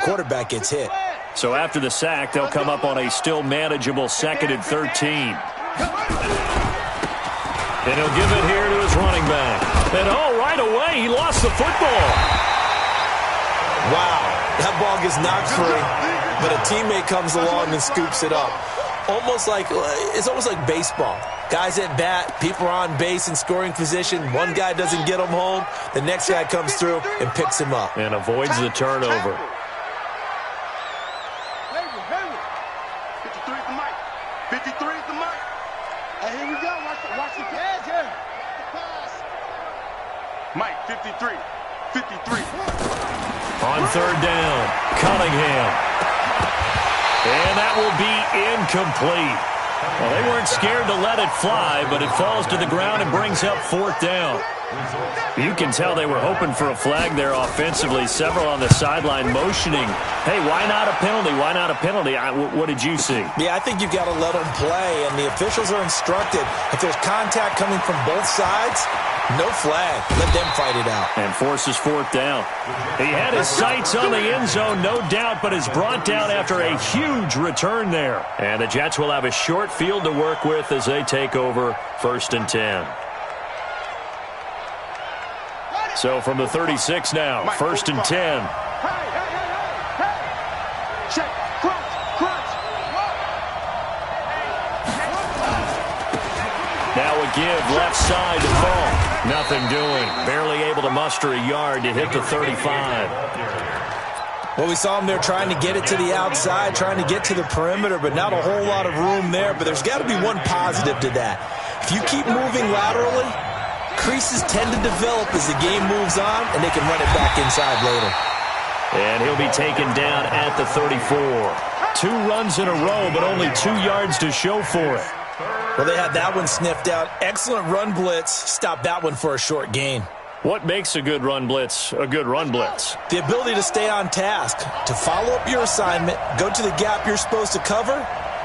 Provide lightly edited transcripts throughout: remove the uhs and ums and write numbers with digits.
Quarterback gets hit. So after the sack, they'll come up on a still manageable 2nd and 13. And he'll give it here to his running back. And, right away, he lost the football. Wow, that ball gets knocked free, but a teammate comes along and scoops it up. It's almost like baseball. Guys at bat, people are on base in scoring position. One guy doesn't get him home. The next guy comes through and picks him up. And avoids the turnover. 53 is the mic. 53 is the mic. Hey, here we go. Watch the pass here. Mike, 53. 53. On 3rd down, Cunningham. And that will be incomplete. Well, they weren't scared to let it fly, but it falls to the ground and brings up 4th down. You can tell they were hoping for a flag there offensively. Several on the sideline motioning, hey, why not a penalty? Why not a penalty? What did you see? Yeah, I think you've got to let them play, and the officials are instructed. If there's contact coming from both sides, no flag. Let them fight it out. And forces 4th down. He had his sights on the end zone, no doubt, but is brought down after a huge return there. And the Jets will have a short field to work with as they take over 1st and 10. So from the 36 now, 1st and 10. Check. Crunch. Now a give left side to Fall. Nothing doing. Barely able to muster a yard to hit the 35. Well, we saw him there trying to get it to the outside, trying to get to the perimeter, but not a whole lot of room there. But there's got to be one positive to that. If you keep moving laterally, creases tend to develop as the game moves on, and they can run it back inside later. And he'll be taken down at the 34. 2 runs in a row, but only 2 yards to show for it. Well, they had that one sniffed out. Excellent run blitz. Stopped that one for a short gain. What makes a good run blitz a good run blitz? The ability to stay on task, to follow up your assignment, go to the gap you're supposed to cover,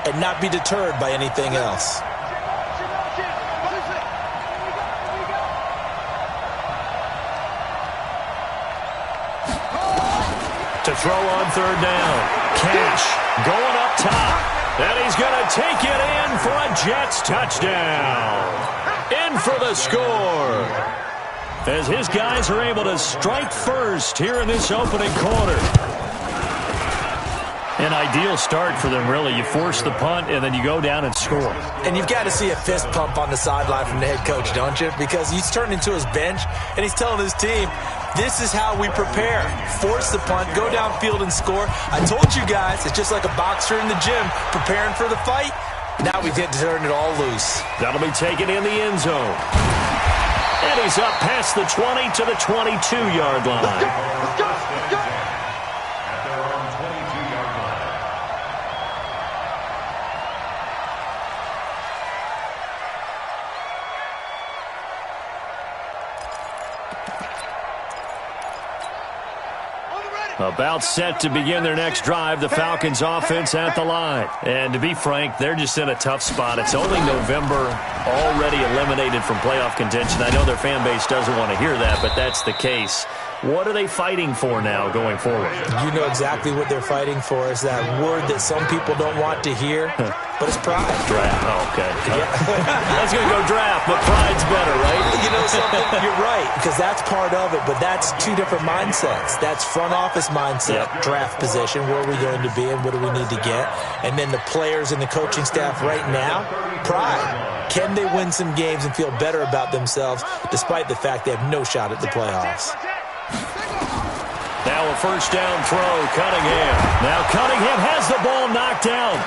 and not be deterred by anything else. To throw on 3rd down. Cash going up top. And he's going to take it in for a Jets touchdown. In for the score. As his guys are able to strike first here in this opening quarter. An ideal start for them, really. You force the punt, and then you go down and score. And you've got to see a fist pump on the sideline from the head coach, don't you? Because he's turned into his bench, and he's telling his team, this is how we prepare. Force the punt, go downfield and score. I told you guys, it's just like a boxer in the gym preparing for the fight. Now we get to turn it all loose. That'll be taken in the end zone. And he's up past the 20 to the 22-yard line. Let's go. About set to begin their next drive, the Falcons offense at the line. And to be frank, they're just in a tough spot. It's only November, already eliminated from playoff contention. I know their fan base doesn't want to hear that, but that's the case. What are they fighting for now going forward? You know exactly what they're fighting for. Is that word that some people don't want to hear, but it's pride. Draft. Oh, okay. Yeah. I was going to go draft, but pride's better, right? You know something? You're right, because that's part of it, but that's 2 different mindsets. That's front office mindset, draft position, where are we going to be and what do we need to get? And then the players and the coaching staff right now, pride. Can they win some games and feel better about themselves despite the fact they have no shot at the playoffs? Now a first down throw, Cunningham. Now Cunningham has the ball knocked down.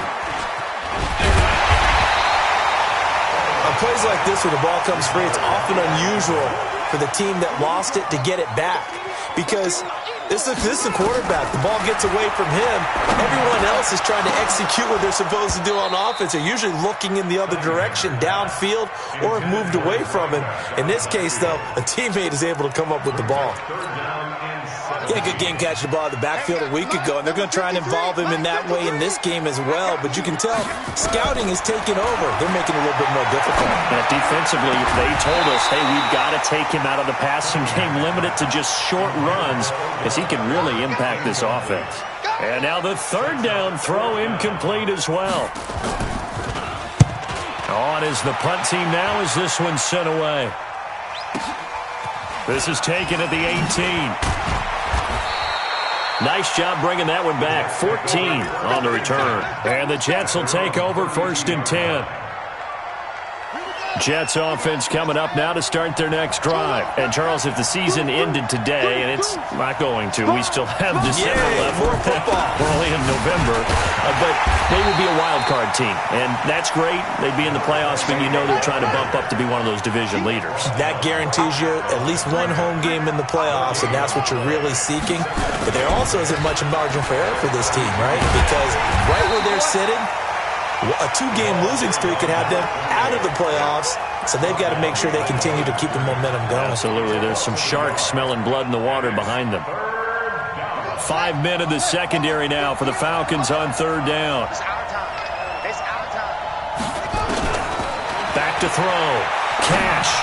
On plays like this where the ball comes free, it's often unusual for the team that lost it to get it back. Because this is the quarterback. The ball gets away from him. Everyone else is trying to execute what they're supposed to do on offense. They're usually looking in the other direction, downfield, or have moved away from him. In this case, though, a teammate is able to come up with the ball. He had a good game catching the ball in the backfield a week ago, and they're going to try and involve him in that way in this game as well. But you can tell scouting is taking over. They're making it a little bit more difficult. And defensively, they told us, hey, we've got to take him out of the passing game, limit it to just short runs, because he can really impact this offense. And now the third down throw incomplete as well. On is the punt team now as this one's sent away. This is taken at the 18. Nice job bringing that one back. 14 on the return. And the Jets will take over 1st and 10. Jets offense coming up now to start their next drive. And, Charles, if the season ended today, and it's not going to, we still have December left. We're only in November. But they would be a wild card team. And that's great. They'd be in the playoffs, but you know they're trying to bump up to be one of those division leaders. That guarantees you at least one home game in the playoffs, and that's what you're really seeking. But there also isn't much margin for error for this team, right? Because right where they're sitting, a 2-game losing streak could have them out of the playoffs, so they've got to make sure they continue to keep the momentum going. Absolutely. There's some sharks smelling blood in the water behind them. 5 men in the secondary now for the Falcons on 3rd down. Back to throw. Cash.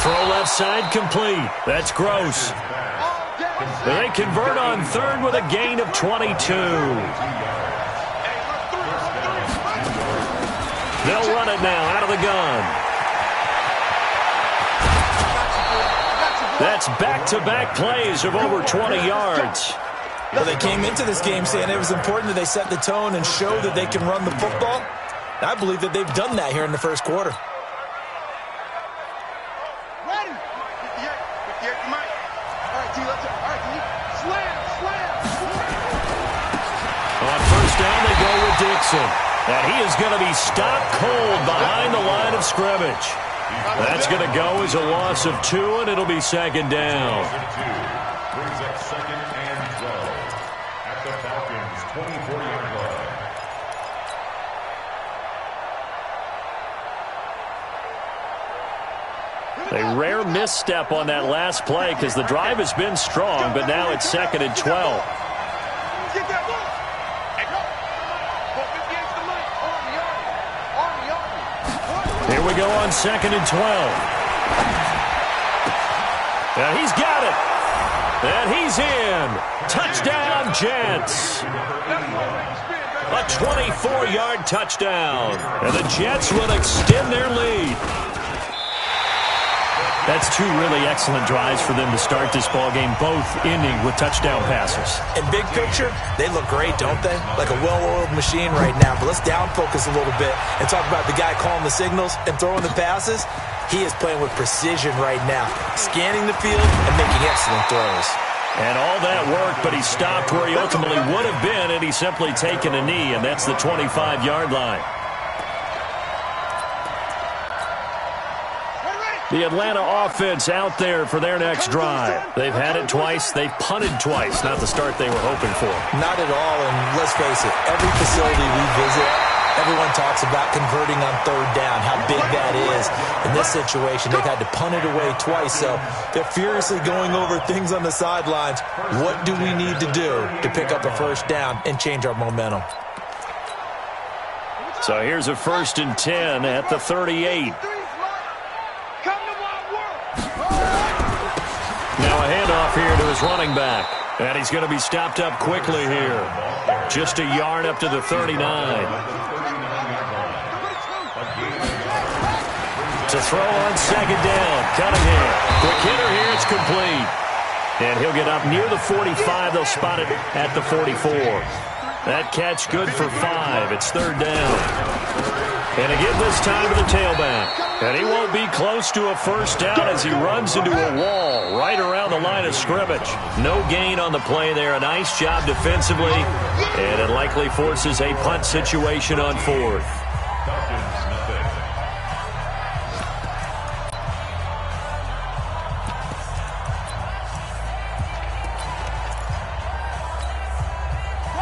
Throw left side complete. That's Gross. They convert on 3rd with a gain of 22. They'll run it now out of the gun. That's back-to-back plays of over 20 yards. Well, they came into this game saying it was important that they set the tone and show that they can run the football. I believe that they've done that here in the first quarter. Ready? 58 Mike. All right, T, let's go. All right, T. Slam. On 1st down, they go with Dixon. And he is going to be stopped cold behind the line of scrimmage. That's going to go as a loss of 2, and it'll be 2nd down. Brings up 2nd and 12 at the Falcons' 24-yard line. A rare misstep on that last play because the drive has been strong, but now it's 2nd and 12. Here we go on 2nd and 12. And he's got it. And he's in. Touchdown, Jets. A 24-yard touchdown. And the Jets will extend their lead. That's 2 really excellent drives for them to start this ballgame, both ending with touchdown passes. In big picture, they look great, don't they? Like a well-oiled machine right now. But let's down focus a little bit and talk about the guy calling the signals and throwing the passes. He is playing with precision right now, scanning the field and making excellent throws. And all that work, but he stopped where he ultimately would have been, and he's simply taken a knee, and that's the 25-yard line. The Atlanta offense out there for their next drive. They've had it twice. They've punted twice. Not the start they were hoping for. Not at all, and let's face it, every facility we visit, everyone talks about converting on 3rd down, how big that is. In this situation, they've had to punt it away twice, so they're furiously going over things on the sidelines. What do we need to do to pick up a 1st down and change our momentum? So here's a 1st and 10 at the 38. Now a handoff here to his running back. And he's going to be stopped up quickly here. Just a yard up to the 39. To throw on 2nd down. Cunningham. Quick hitter here. It's complete. And he'll get up near the 45. They'll spot it at the 44. That catch good for 5. It's 3rd down. And again this time to the tailback. And he won't be close to a 1st down as he runs into a wall right around the line of scrimmage. No gain on the play there. A nice job defensively. And it likely forces a punt situation on 4th.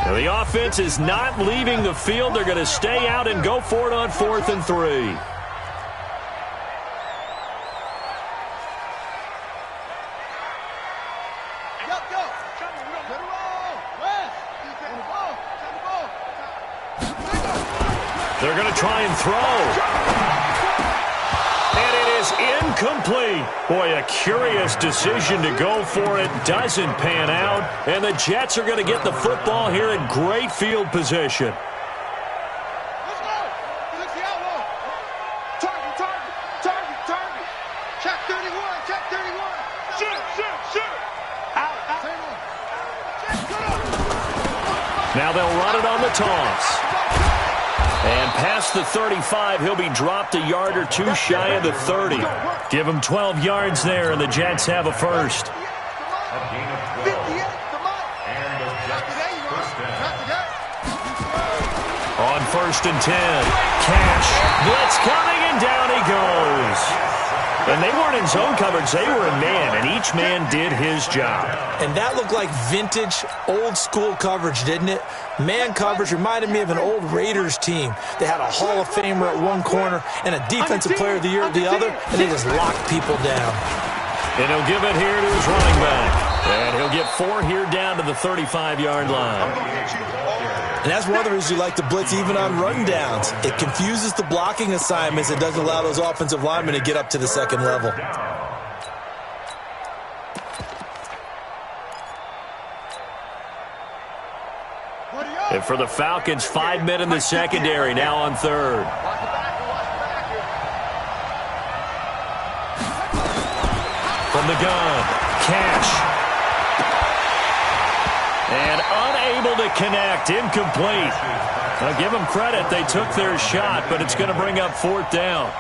Now the offense is not leaving the field. They're going to stay out and go for it on 4th and 3. They're going to try and throw. And it is Incomplete. Boy, a curious decision to go for it. Doesn't pan out. And the Jets are going to get the football here in great field position. Let's go. Look the outlaw. Target, target, target, target. Check 31, check 31. Shoot. Out. Check, good up. Now they'll run it on the toss. And past the 35, he'll be dropped a yard or two shy of the 30. Give him 12 yards there, and the Jets have a first. A gain of 12. And the Jets first down. On 1st and 10, Cash. Blitz coming, and down he goes. And they weren't in zone coverage. They were in man, and each man did his job. And that looked like vintage, old-school coverage, didn't it? Man coverage reminded me of an old Raiders team. They had a Hall of Famer at one corner and a Defensive Player of the Year at the other, and they just locked people down. And he'll give it here to his running back. And he'll get 4 here down to the 35-yard line. And that's one of the reasons you like to blitz even on rundowns. It confuses the blocking assignments. It doesn't allow those offensive linemen to get up to the second level. And for the Falcons, 5 men in the secondary, now on 3rd. From the gun, Cash. And unable to connect, incomplete. I'll give them credit. They took their shot, but it's going to bring up 4th down.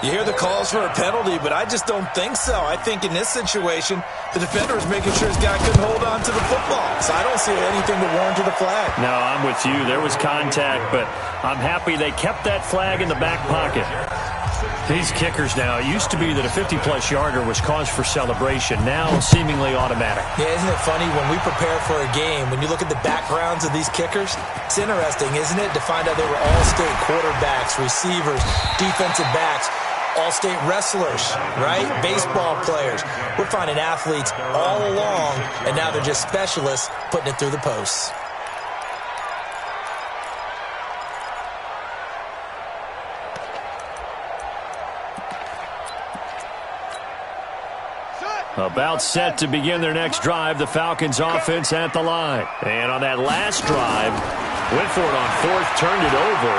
You hear the calls for a penalty, but I just don't think so. I think in this situation, the defender is making sure his guy couldn't hold on to the football. So I don't see anything to warrant a flag. No, I'm with you. There was contact, but I'm happy they kept that flag in the back pocket. These kickers now, it used to be that a 50-plus yarder was cause for celebration. Now, seemingly automatic. Yeah, isn't it funny when we prepare for a game, when you look at the backgrounds of these kickers, it's interesting, isn't it, to find out they were all-state quarterbacks, receivers, defensive backs, all-state wrestlers, right? Baseball players. We're finding athletes all along, and now they're just specialists putting it through the posts. About set to begin their next drive, the Falcons offense at the line. And on that last drive, went for it on 4th, turned it over.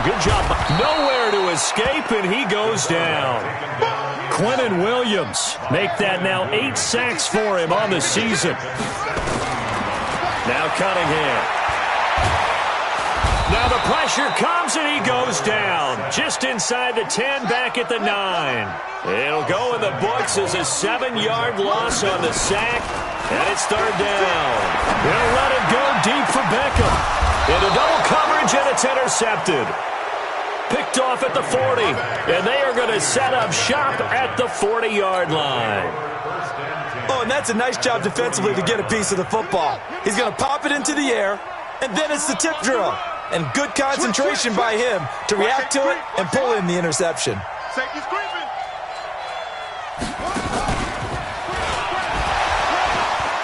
Good job. Nowhere to escape, and he goes down. Quinnen Williams make that now 8 sacks for him on the season. Now Cunningham. Now the pressure comes, and he goes down. Just inside the 10, back at the 9. It'll go in the books as a 7-yard loss on the sack, and it's 3rd down. They'll let it go deep for Beckham. Into double coverage, and it's intercepted. Picked off at the 40, and they are going to set up shop at the 40-yard line. Oh, and that's a nice job defensively to get a piece of the football. He's going to pop it into the air, and then it's the tip drill. And good concentration by him to react to it and pull in the interception. Safety's creeping.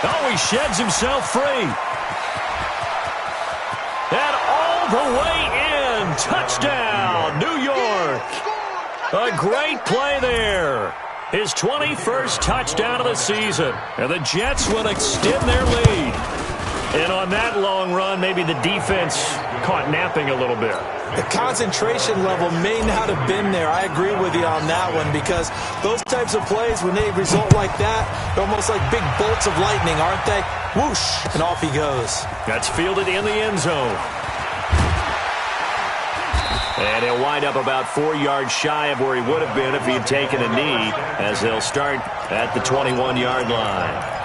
Oh, he sheds himself free. And all the way in. Touchdown, New York. A great play there. His 21st touchdown of the season. And the Jets will extend their lead. And on that long run, maybe the defense caught napping a little bit. The concentration level may not have been there. I agree with you on that one, because those types of plays, when they result like that, they're almost like big bolts of lightning, aren't they? Whoosh, and off he goes. That's fielded in the end zone. And he'll wind up about 4 yards shy of where he would have been if he had taken a knee, as they'll start at the 21-yard line.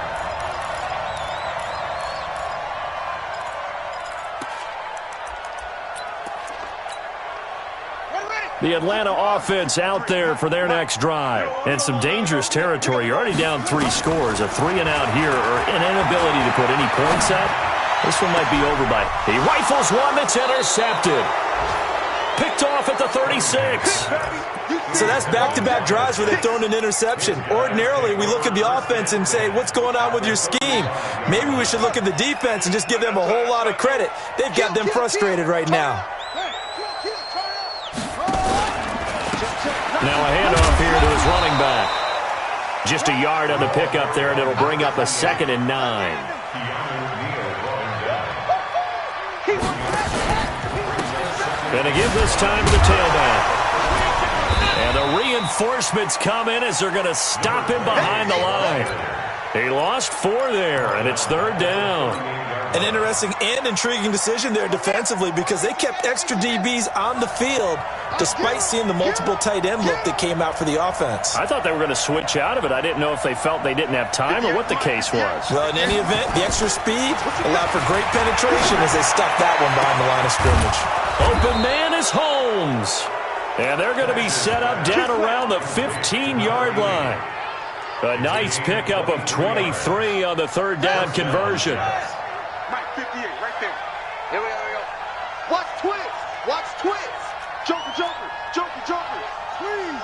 The Atlanta offense out there for their next drive. And some dangerous territory. You're already down 3 scores. A 3-and-out here, or an inability to put any points up. This one might be over by. He rifles one that's intercepted. Picked off at the 36. So that's back-to-back drives where they've thrown an interception. Ordinarily, we look at the offense and say, what's going on with your scheme? Maybe we should look at the defense and just give them a whole lot of credit. They've got them frustrated right now. Now a handoff here to his running back. Just a yard on the pickup there, and it'll bring up a 2nd and 9. And again this time to the tailback. And the reinforcements come in as they're going to stop him behind the line. He lost 4 there, and it's 3rd down. An interesting and intriguing decision there defensively because they kept extra DBs on the field despite seeing the multiple tight end look that came out for the offense. I thought they were going to switch out of it. I didn't know if they felt they didn't have time or what the case was. Well, in any event, the extra speed allowed for great penetration as they stuck that one behind the line of scrimmage. Open man is Holmes. And they're going to be set up down around the 15-yard line. A nice pickup of 23 on the 3rd down conversion. Mike, 58, right there. Here we go. Watch twist. Watch twist. Joker, joker, joker, joker. Squeeze.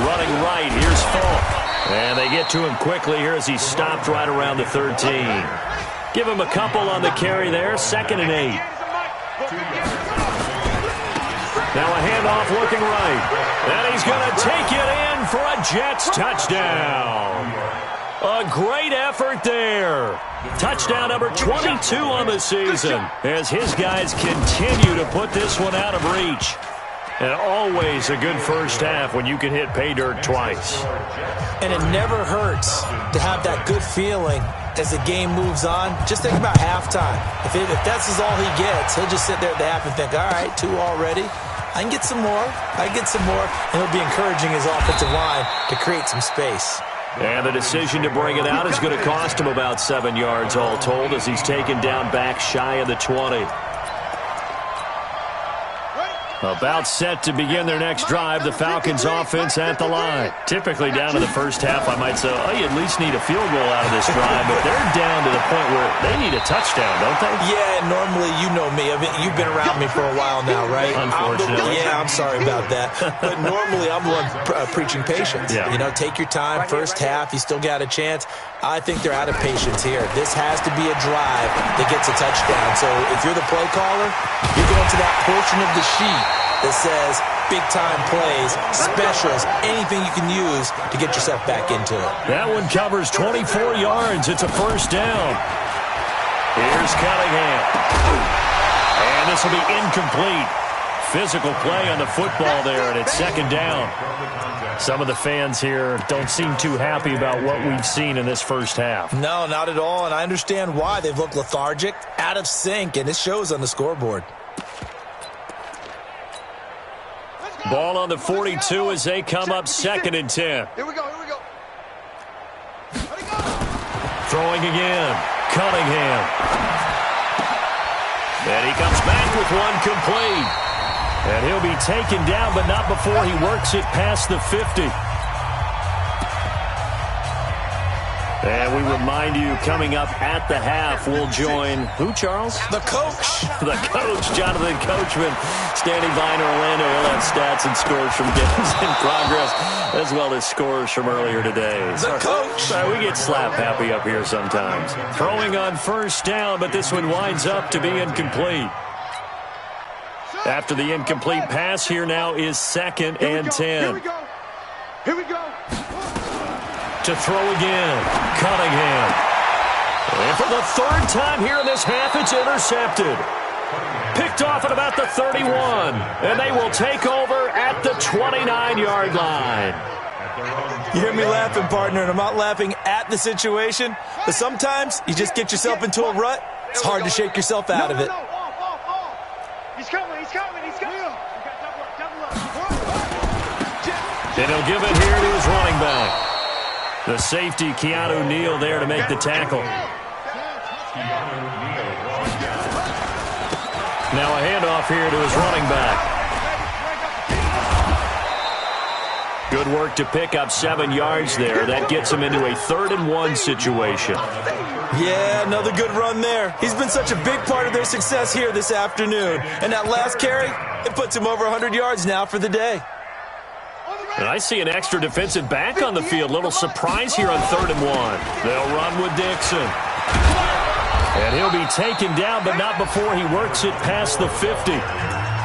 Running right, here's Falk. And they get to him quickly here as he's stopped right around the 13. Give him a couple on the carry there, 2nd and 8. Now a handoff looking right. And he's going to take it in for a Jets touchdown. A great effort there. Touchdown number 22 on the season as his guys continue to put this one out of reach. And always a good first half when you can hit pay dirt twice. And it never hurts to have that good feeling as the game moves on. Just think about halftime. If that's all he gets, he'll just sit there at the half and think, all right, 2 already. I can get some more. And he'll be encouraging his offensive line to create some space. And the decision to bring it out is going to cost him about 7 yards all told as he's taken down back shy of the 20. About set to begin their next drive, the Falcons offense at the line. Typically down to the first half, I might say, oh, you at least need a field goal out of this drive, but they're down to the point where they need a touchdown, don't they? Yeah, normally, you know me. You've been around me for a while now, right? Unfortunately. I'm sorry about that. But normally, I'm the one preaching patience. Yeah. You know, take your time. First half, you still got a chance. I think they're out of patience here. This has to be a drive that gets a touchdown. So if you're the play caller, you're going to that portion of the sheet that says big-time plays, specials, anything you can use to get yourself back into it. That one covers 24 yards. It's a first down. Here's Cunningham. And this will be incomplete. Physical play on the football there, and it's 2nd down. Some of the fans here don't seem too happy about what we've seen in this first half. No, not at all, and I understand why. They've looked lethargic, out of sync, and it shows on the scoreboard. Ball on the 42 as they come up 2nd and 10. Here we go. Throwing again. Cunningham. And he comes back with one complete. And he'll be taken down, but not before he works it past the 50. And we remind you, coming up at the half, we'll join, who, Charles? The coach. The coach, Jonathan Coachman, standing by in Orlando. He'll have stats and scores from games in progress, as well as scores from earlier today. The coach. We get slap happy up here sometimes. Throwing on first down, but this one winds up to be incomplete. After the incomplete pass, here now is 2nd and 10. Here we go. To throw again, Cunningham. And for the 3rd time here in this half, it's intercepted. Picked off at about the 31. And they will take over at the 29-yard line. You hear me laughing, partner, and I'm not laughing at the situation, but sometimes you just get yourself into a rut. It's hard to shake yourself out of it. He's coming. And he'll give it here to his running back. The safety, Keanu Neal, there to make the tackle. Now a handoff here to his running back. Good work to pick up 7 yards there. That gets him into a 3rd and 1 situation. Yeah, another good run there. He's been such a big part of their success here this afternoon. And that last carry, it puts him over 100 yards now for the day. And I see an extra defensive back on the field. Little surprise here on 3rd and 1. They'll run with Dixon. And he'll be taken down, but not before he works it past the 50.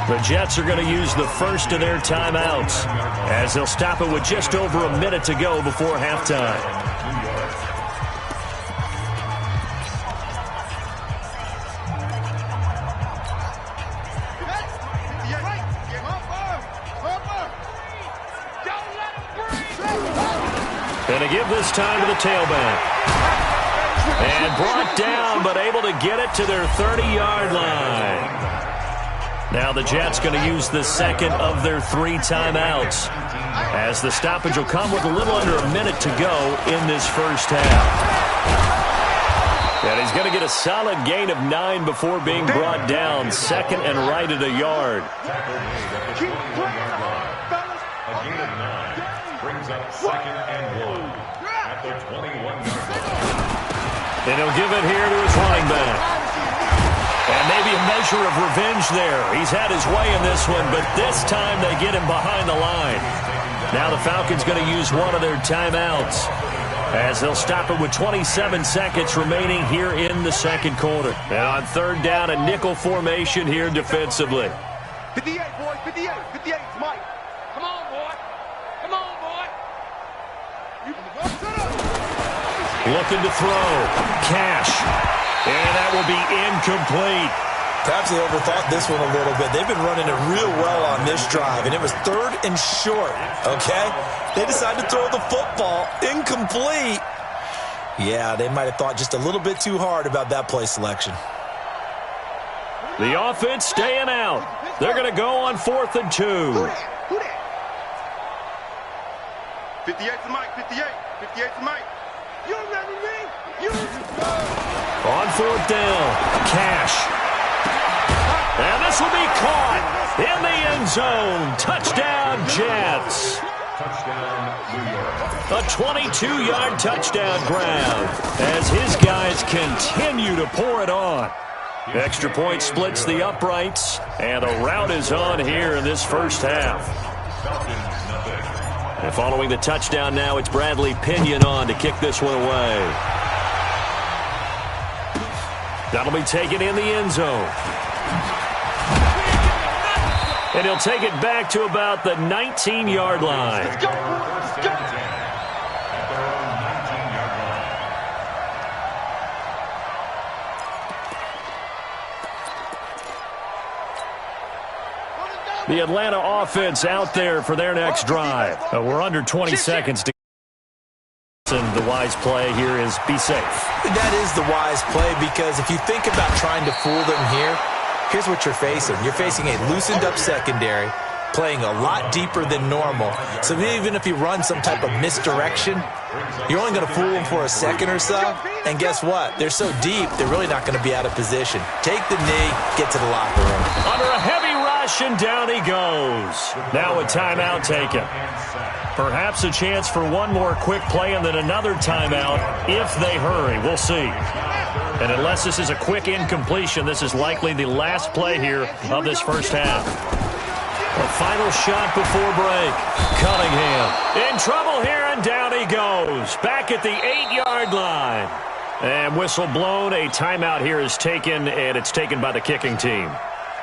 The Jets are going to use the first of their timeouts as they'll stop it with just over a minute to go before halftime. And to give this time to the tailback. And brought down, but able to get it to their 30-yard line. Now the Jets going to use the second of their 3 timeouts as the stoppage will come with a little under a minute to go in this first half. And he's going to get a solid gain of 9 before being brought down, second and right at a yard. A gain of 9 brings up second and 1 at the 21-yard line. And he'll give it here to his running back. And maybe a measure of revenge there. He's had his way in this one, but this time they get him behind the line. Now the Falcons going to use one of their timeouts as they'll stop it with 27 seconds remaining here in the second quarter. And on third down, a nickel formation here defensively. 58, boys, 58, 58, it's Mike. Come on, boy. Come on, boy. Looking to throw. Cash. And that will be incomplete. Perhaps they overthought this one a little bit. They've been running it real well on this drive, and it was 3rd and short, okay? They decided to throw the football incomplete. Yeah, they might have thought just a little bit too hard about that play selection. The offense staying out. They're going to go on 4th and 2. Who that? 58 to Mike, 58. 58 to Mike. You remember me? On 4th down, Cash. And this will be caught in the end zone. Touchdown, Jets. Touchdown, New York. A 22-yard touchdown grab as his guys continue to pour it on. Extra point splits the uprights, and a rout is on here in this first half. And following the touchdown now, it's Bradley Pinion on to kick this one away. That'll be taken in the end zone. And he'll take it back to about the 19-yard line. Let's go. The Atlanta offense out there for their next drive. We're under 20 seconds to. And the wise play here is be safe. That is the wise play, because if you think about trying to fool them here, here's what you're facing. You're facing a loosened up secondary, playing a lot deeper than normal. So even if you run some type of misdirection, you're only going to fool them for a second or so. And guess what? They're so deep, they're really not going to be out of position. Take the knee, get to the locker room. Under a heavy rush, and down he goes. Now a timeout taken. Perhaps a chance for one more quick play and then another timeout if they hurry. We'll see. And unless this is a quick incompletion, this is likely the last play here of this first half. A final shot before break. Cunningham in trouble here, and down he goes. Back at the 8-yard line. And whistle blown. A timeout here is taken, and it's taken by the kicking team.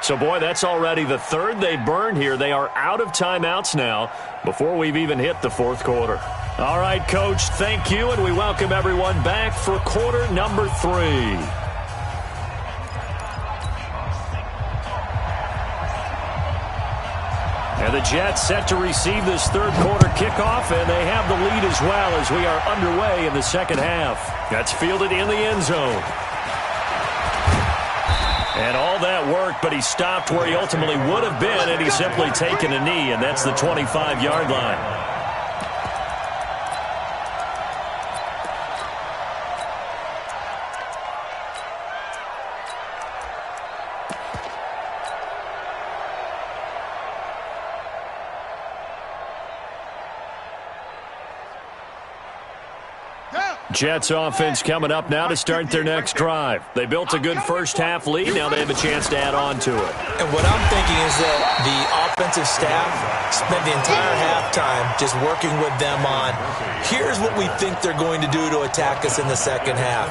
So, boy, that's already the third they burned here. They are out of timeouts now before we've even hit the fourth quarter. All right, Coach, thank you, and we welcome everyone back for quarter number 3. And the Jets set to receive this third quarter kickoff, and they have the lead as well as we are underway in the second half. That's fielded in the end zone. And all that worked, but he stopped where he ultimately would have been, and he's simply taken a knee, and that's the 25-yard line. Jets offense coming up now to start their next drive. They built a good first half lead. Now they have a chance to add on to it. And what I'm thinking is that the offensive staff spent the entire halftime just working with them on, here's what we think they're going to do to attack us in the second half.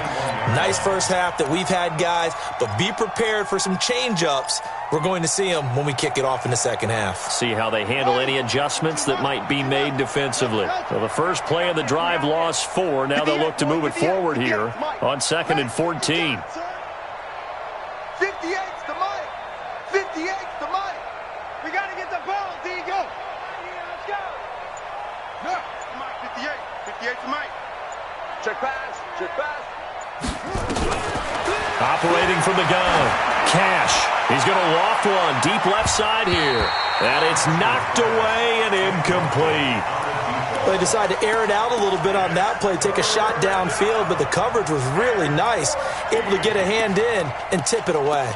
Nice first half that we've had, guys, but be prepared for some change-ups We're going to see them when we kick it off in the second half. See how they handle any adjustments that might be made defensively. So the first play of the drive lost 4. Now they'll look to move it forward here on 2nd and 14. 58's the mic. 58's the mic. We got to get the ball, D. Go. Let's go. No, Mike, 58. 58's the mic. Check pass. Check pass. Operating from the gun. Cash. He's going to loft one deep left side here. And it's knocked away and incomplete. They decided to air it out a little bit on that play, take a shot downfield, but the coverage was really nice. Able to get a hand in and tip it away.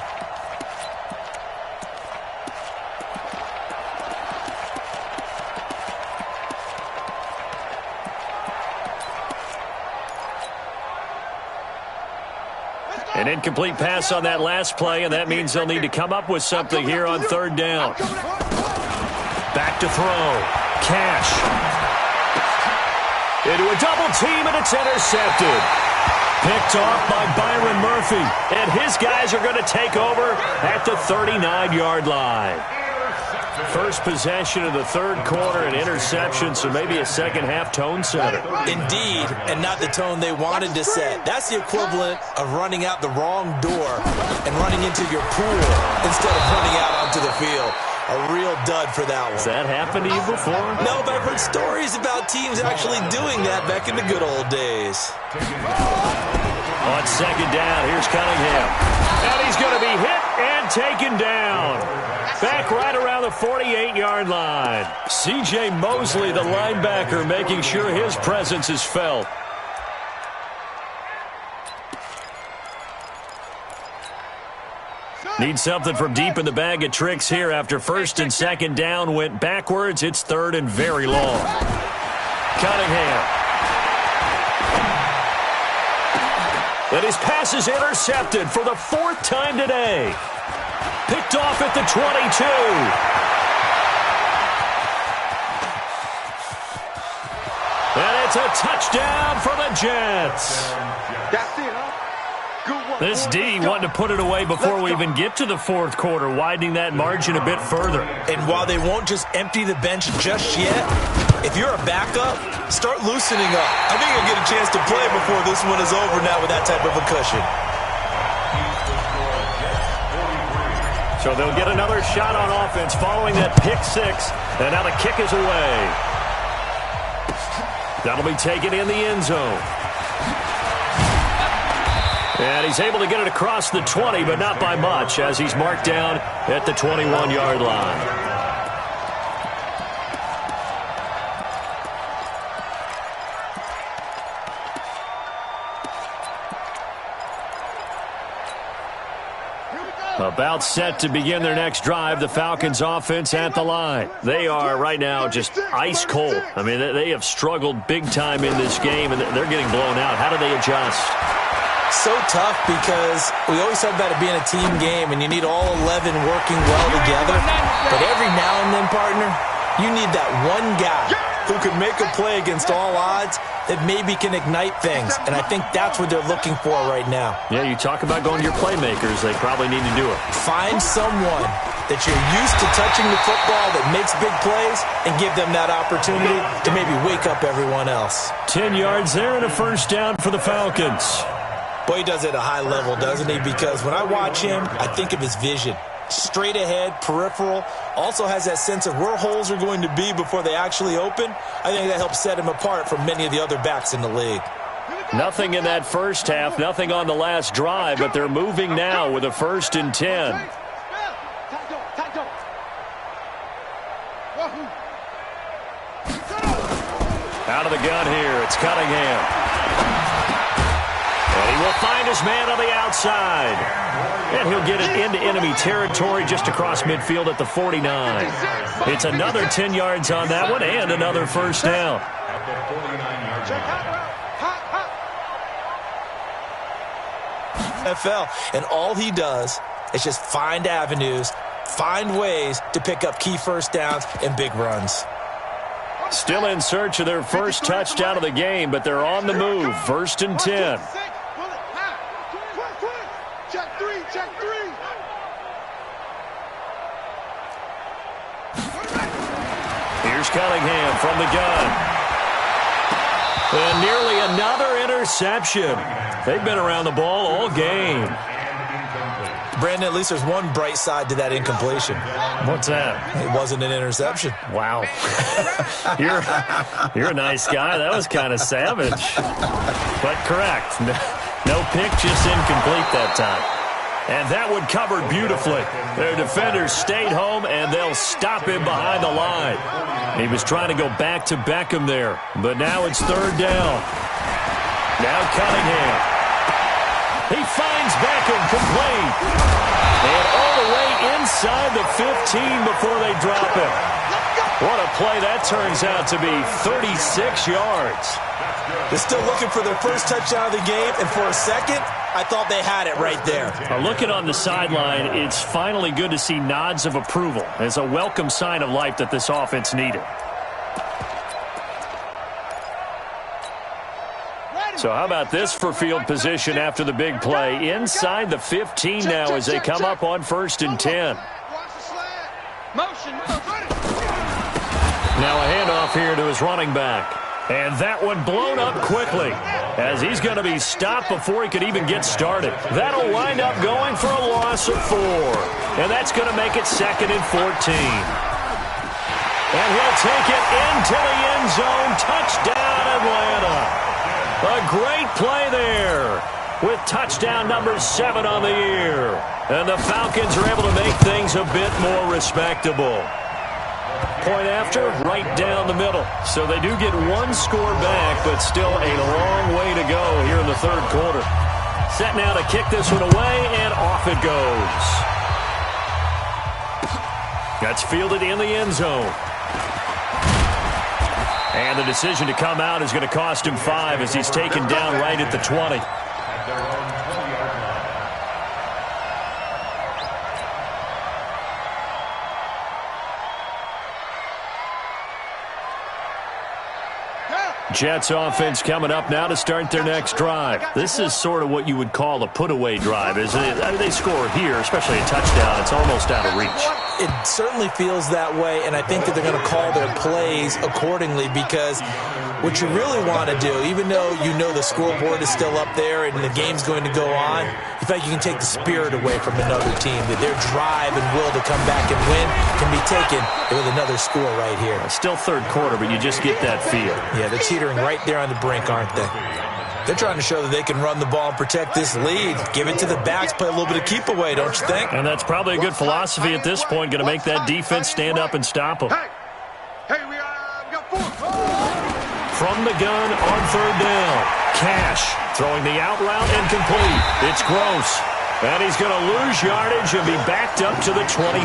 An incomplete pass on that last play, and that means they'll need to come up with something here on 3rd down. Back to throw. Cash. Into a double team, and it's intercepted. Picked off by Byron Murphy, and his guys are going to take over at the 39-yard line. First possession of the 3rd quarter, an interception, so maybe a second-half tone setter. Indeed, and not the tone they wanted to set. That's the equivalent of running out the wrong door and running into your pool instead of running out onto the field. A real dud for that one. Has that happened to you before? No, but I've heard stories about teams actually doing that back in the good old days. On 2nd down, here's Cunningham. And he's going to be hit and taken down. Back right around the 48-yard line. C.J. Mosley, the linebacker, making sure his presence is felt. Need something from deep in the bag of tricks here after 1st and 2nd down went backwards. It's 3rd and very long. Cunningham. And his pass is intercepted for the 4th time today. Picked off at the 22. And it's a touchdown for the Jets. That's it, huh? Good one. This D wanted to put it away before we even get to the 4th quarter, widening that margin a bit further. And while they won't just empty the bench just yet, if you're a backup, start loosening up. I think you'll get a chance to play before this one is over now with that type of a cushion. So they'll get another shot on offense following that pick 6. And now the kick is away. That'll be taken in the end zone. And he's able to get it across the 20, but not by much, as he's marked down at the 21-yard line. About set to begin their next drive, the Falcons offense at the line. They are right now just ice cold. I mean, they have struggled big time in this game, and they're getting blown out. How do they adjust? So tough because we always talk about it being a team game, and you need all 11 working well together. But every now and then, partner, you need that one guy who can make a play against all odds that maybe can ignite things. And I think that's what they're looking for right now. Yeah, you talk about going to your playmakers. They probably need to do it. Find someone that you're used to touching the football that makes big plays and give them that opportunity to maybe wake up everyone else. 10 yards there and a 1st down for the Falcons. Boy, he does it at a high level, doesn't he? Because when I watch him, I think of his vision. Straight ahead, peripheral, also has that sense of where holes are going to be before they actually open. I think that helps set him apart from many of the other backs in the league. Nothing in that first half, nothing on the last drive, but they're moving now with a 1st and 10. Out of the gun here, it's Cunningham. And he will find his man on the outside. And he'll get it into enemy territory just across midfield at the 49. It's another 10 yards on that one and another 1st down. NFL, and all he does is just find avenues, find ways to pick up key 1st downs and big runs. Still in search of their first touchdown of the game, but they're on the move. 1st and 10. Cunningham from the gun. And nearly another interception. They've been around the ball all game. Brandon, at least there's one bright side to that incompletion. What's that? It wasn't an interception. Wow. You're a nice guy. That was kind of savage. But correct. No pick, just incomplete that time. And that one covered beautifully. Their defenders stayed home, and they'll stop him behind the line. He was trying to go back to Beckham there, but now it's third down. Now Cunningham. He finds Beckham complete. And all the way inside the 15 before they drop him. What a play that turns out to be, 36 yards. They're still looking for their first touchdown of the game, and for a second, I thought they had it right there. Looking on the sideline, it's finally good to see nods of approval. It's a welcome sign of life that this offense needed. So how about this for field position after the big play? Inside the 15 now as they come up on 1st and 10. Now a handoff here to his running back. And that one blown up quickly as he's going to be stopped before he could even get started. That'll wind up going for a loss of 4. And that's going to make it 2nd and 14. And he'll take it into the end zone. Touchdown, Atlanta. A great play there with touchdown number 7 on the year. And the Falcons are able to make things a bit more respectable. Point after, right down the middle. So they do get one score back, but still a long way to go here in the third quarter. Set now to kick this one away, and off it goes. That's fielded in the end zone. And the decision to come out is going to cost him 5 as he's taken down right at the 20. Jets offense coming up now to start their next drive. This is sort of what you would call a put-away drive, isn't it? I mean, they score here, especially a touchdown. It's almost out of reach. It certainly feels that way, and I think that they're going to call their plays accordingly because what you really want to do, even though you know the scoreboard is still up there and the game's going to go on, you feel like you can take the spirit away from another team, that their drive and will to come back and win can be taken with another score right here. Still third quarter, but you just get that feel. Yeah, they're teetering right there on the brink, aren't they? They're trying to show that they can run the ball and protect this lead. Give it to the backs, play a little bit of keep away, don't you think? And that's probably a good philosophy at this point, going to make that defense stand up and stop them. Hey, we got 4. From the gun on third down. Cash throwing the out route incomplete. It's Gross. And he's going to lose yardage and be backed up to the 25.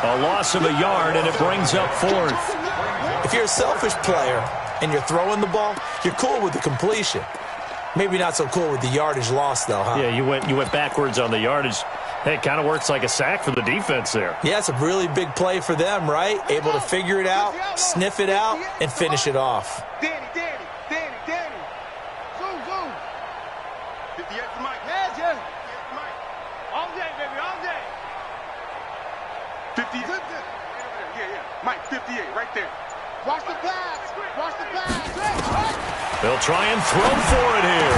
A loss of a yard, and it brings up 4th. If you're a selfish player and you're throwing the ball, you're cool with the completion. Maybe not so cool with the yardage loss, though, huh? Yeah, you went backwards on the yardage. Hey, it kind of works like a sack for the defense there. Yeah, it's a really big play for them, right? Able to figure it out, sniff it out, and finish it off. Danny. Zoom. 58 to Mike. Yeah. All day, baby, all day. 50. Yeah. Mike, 58, right there. Watch the pass. They'll try and throw for it here.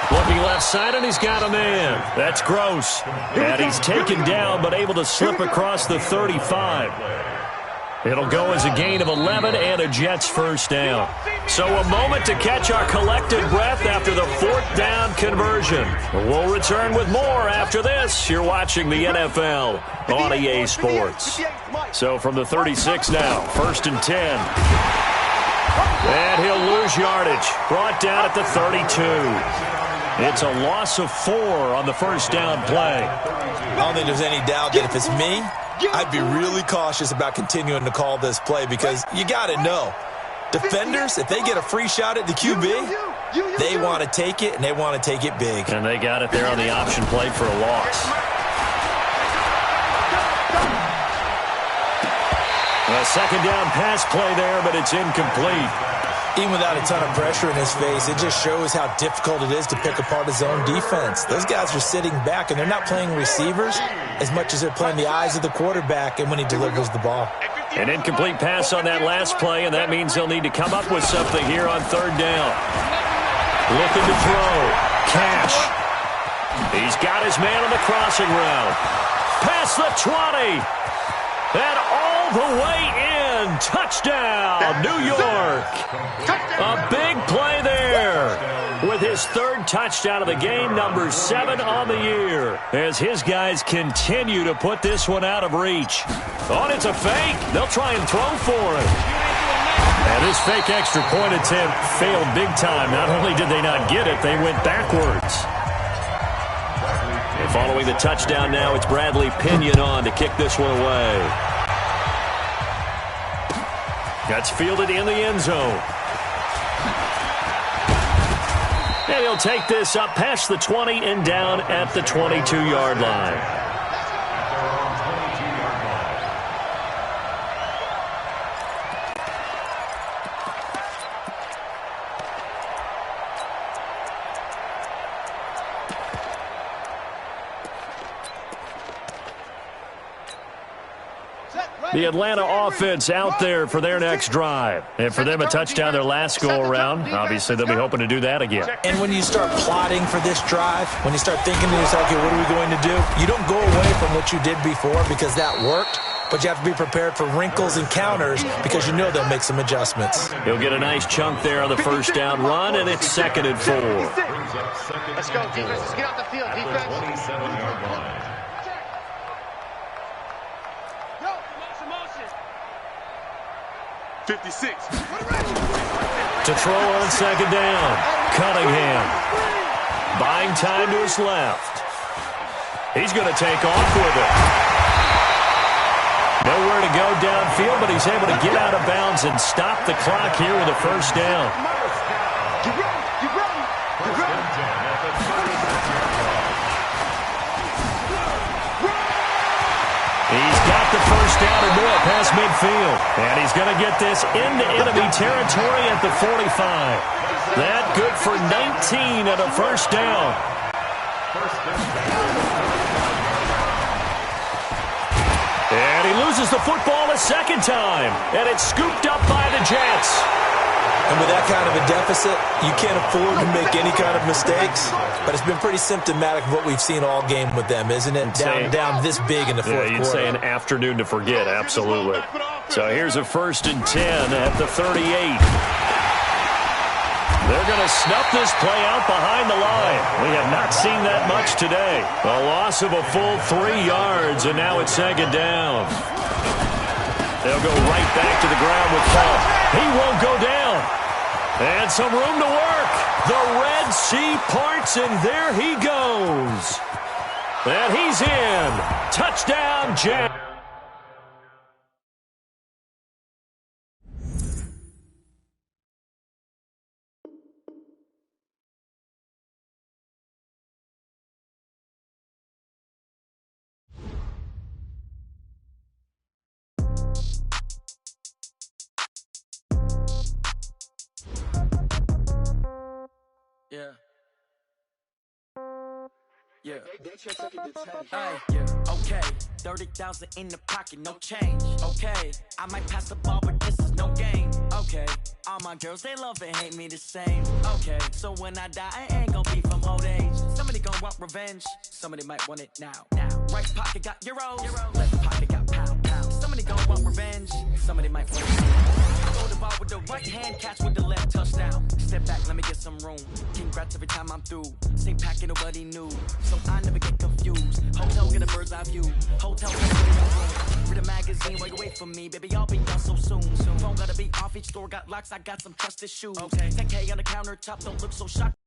Looking left side, and he's got a man. That's Gross. And he's taken down, but able to slip across the 35. It'll go as a gain of 11 and a Jets first down. So a moment to catch our collective breath after the 4th down conversion. We'll return with more after this. You're watching the NFL on EA Sports. So from the 36 now, 1st and 10. And he'll lose yardage. Brought down at the 32. It's a loss of 4 on the first down play. I don't think there's any doubt that if it's me, I'd be really cautious about continuing to call this play because you got to know, defenders, if they get a free shot at the QB, they want to take it, and they want to take it big. And they got it there on the option play for a loss. A second down pass play there, but it's incomplete. Even without a ton of pressure in his face, it just shows how difficult it is to pick apart his own defense. Those guys are sitting back, and they're not playing receivers as much as they're playing the eyes of the quarterback and when he delivers the ball. An incomplete pass on that last play, and that means they'll need to come up with something here on third down. Looking to throw. Cash. He's got his man on the crossing route. Past the 20. And all the way in. Touchdown, New York. A big play there. With his third touchdown of the game, number 7 on the year. As his guys continue to put this one out of reach. Oh, it's a fake. They'll try and throw for it. And this fake extra point attempt failed big time. Not only did they not get it, they went backwards. And following the touchdown now, it's Bradley Pinion on to kick this one away. That's fielded in the end zone. And he'll take this up past the 20 and down at the 22-yard line. The Atlanta offense out there for their next drive. And for them, a touchdown their last go-around. Obviously, they'll be hoping to do that again. And when you start plotting for this drive, when you start thinking to yourself, okay, what are we going to do? You don't go away from what you did before because that worked, but you have to be prepared for wrinkles and counters because you know they'll make some adjustments. He'll get a nice chunk there on the first down run, and it's 2nd and 4. Let's go, defense. Let's get off the field, defense. 27-yard line. 56. To throw on 2nd down. Cunningham. Buying time to his left. He's going to take off with it. Nowhere to go downfield, but he's able to get out of bounds and stop the clock here with a first down. He's got the first down and more past midfield. And he's going to get this into enemy territory at the 45. That good for 19 at a first down. And he loses the football a second time. And it's scooped up by the Jets. And with that kind of a deficit, you can't afford to make any kind of mistakes. But it's been pretty symptomatic of what we've seen all game with them, isn't it? Down this big in the fourth quarter. You'd say an afternoon to forget, absolutely. So here's a 1st and 10 at the 38. They're going to snuff this play out behind the line. We have not seen that much today. A loss of a full 3 yards, and now it's 2nd down. They'll go right back to the ground with Paul. He won't go down. And some room to work. The Red Sea parts, and there he goes. And he's in. Touchdown, Jets. Yeah. Hey, yeah. Okay. 30,000 in the pocket, no change. Okay. I might pass the ball, but this is no game. Okay. All my girls, they love and hate me the same. Okay. So when I die, I ain't gonna be from old age. Somebody gonna want revenge. Somebody might want it now. Right pocket got euros. Left pocket got pound. Somebody gonna want revenge. Somebody might want it now. Throw the ball with the right hand, catch with the left, touchdown. Step back, let me get some room. Congrats every time I'm through. Same packet, nobody knew. So I never get confused. Hotel, get a bird's eye view. Hotel, get a room. Read a magazine while you wait for me. Baby, I'll be done so soon. Phone gotta be off, each door got locks. I got some trusted shoes. Okay. 10K on the countertop, don't look so shocked.